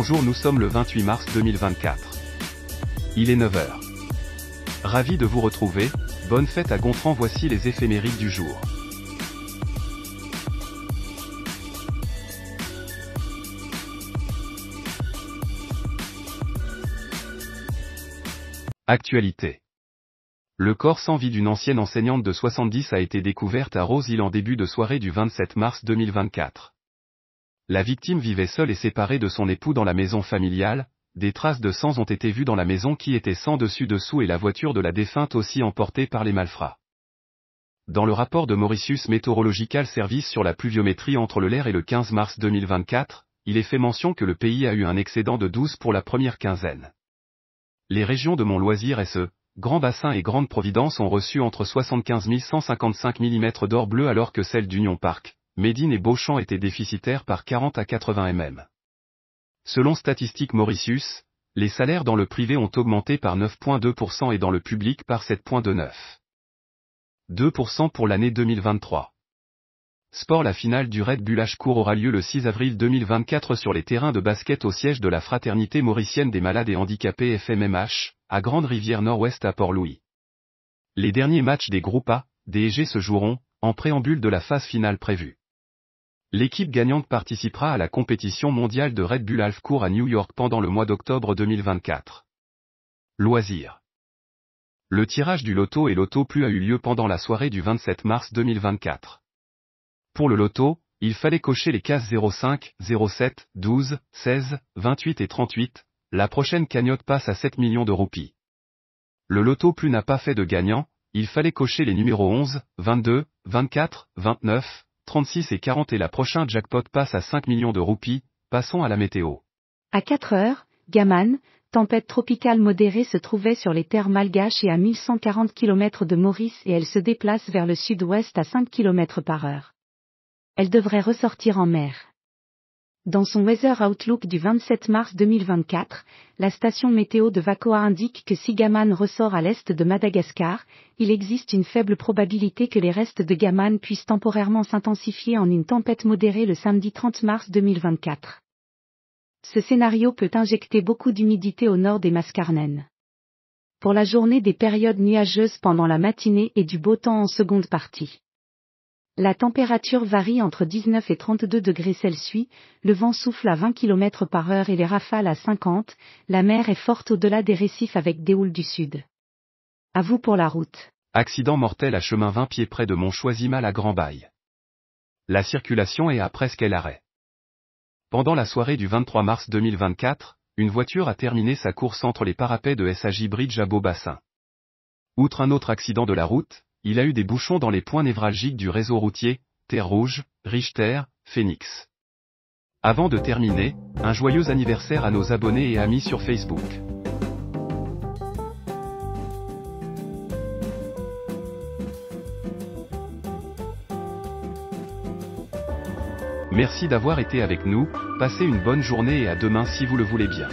Bonjour, nous sommes le 28 mars 2024. Il est 9 h. Ravi de vous retrouver, bonne fête à Gontran, voici les éphémérides du jour. Actualité. Le corps sans vie d'une ancienne enseignante de 70 a été découverte à Rose Hill en début de soirée du 27 mars 2024. La victime vivait seule et séparée de son époux dans la maison familiale. Des traces de sang ont été vues dans la maison qui était sans dessus-dessous et la voiture de la défunte aussi emportée par les malfrats. Dans le rapport de Mauritius Meteorological Service sur la pluviométrie entre le LER et le 15 mars 2024, il est fait mention que le pays a eu un excédent de 12 pour la première quinzaine. Les régions de Mont-Loisir SE, Grand Bassin et Grande Providence ont reçu entre 75 155 mm d'or bleu alors que celles d'Union Park, Médine et Beauchamp étaient déficitaires par 40 à 80 mm. Selon Statistique Mauritius, les salaires dans le privé ont augmenté par 9,2% et dans le public par 7,2% pour l'année 2023. Sport. La finale du Red Bull H-Court aura lieu le 6 avril 2024 sur les terrains de basket au siège de la Fraternité Mauricienne des Malades et Handicapés FMMH, à Grande-Rivière Nord-Ouest à Port-Louis. Les derniers matchs des groupes A, D et G se joueront, en préambule de la phase finale prévue. L'équipe gagnante participera à la compétition mondiale de Red Bull Half-Court à New York pendant le mois d'octobre 2024. Loisirs. Le tirage du loto et Loto Plus a eu lieu pendant la soirée du 27 mars 2024. Pour le loto, il fallait cocher les cases 05, 07, 12, 16, 28 et 38, la prochaine cagnotte passe à 7 millions de roupies. Le Loto Plus n'a pas fait de gagnant, il fallait cocher les numéros 11, 22, 24, 29, 36 et 40 et la prochaine jackpot passe à 5 millions de roupies. Passons à la météo. À 4 heures, Gaman, tempête tropicale modérée se trouvait sur les terres malgaches et à 1140 km de Maurice et elle se déplace vers le sud-ouest à 5 km par heure. Elle devrait ressortir en mer. Dans son Weather Outlook du 27 mars 2024, la station météo de Vacoa indique que si Gaman ressort à l'est de Madagascar, il existe une faible probabilité que les restes de Gaman puissent temporairement s'intensifier en une tempête modérée le samedi 30 mars 2024. Ce scénario peut injecter beaucoup d'humidité au nord des Mascarenes. Pour la journée, des périodes nuageuses pendant la matinée et du beau temps en seconde partie. La température varie entre 19 et 32 degrés Celsius, le vent souffle à 20 km par heure et les rafales à 50, la mer est forte au-delà des récifs avec des houles du sud. À vous pour la route. Accident mortel à chemin 20 pieds près de Montchoisimal à Grand-Bail. La circulation est à presque l'arrêt. Pendant la soirée du 23 mars 2024, une voiture a terminé sa course entre les parapets de SAJ Bridge à Beaubassin. Outre un autre accident de la route, il a eu des bouchons dans les points névralgiques du réseau routier, Terre Rouge, Richter, Phoenix. Avant de terminer, un joyeux anniversaire à nos abonnés et amis sur Facebook. Merci d'avoir été avec nous, passez une bonne journée et à demain si vous le voulez bien.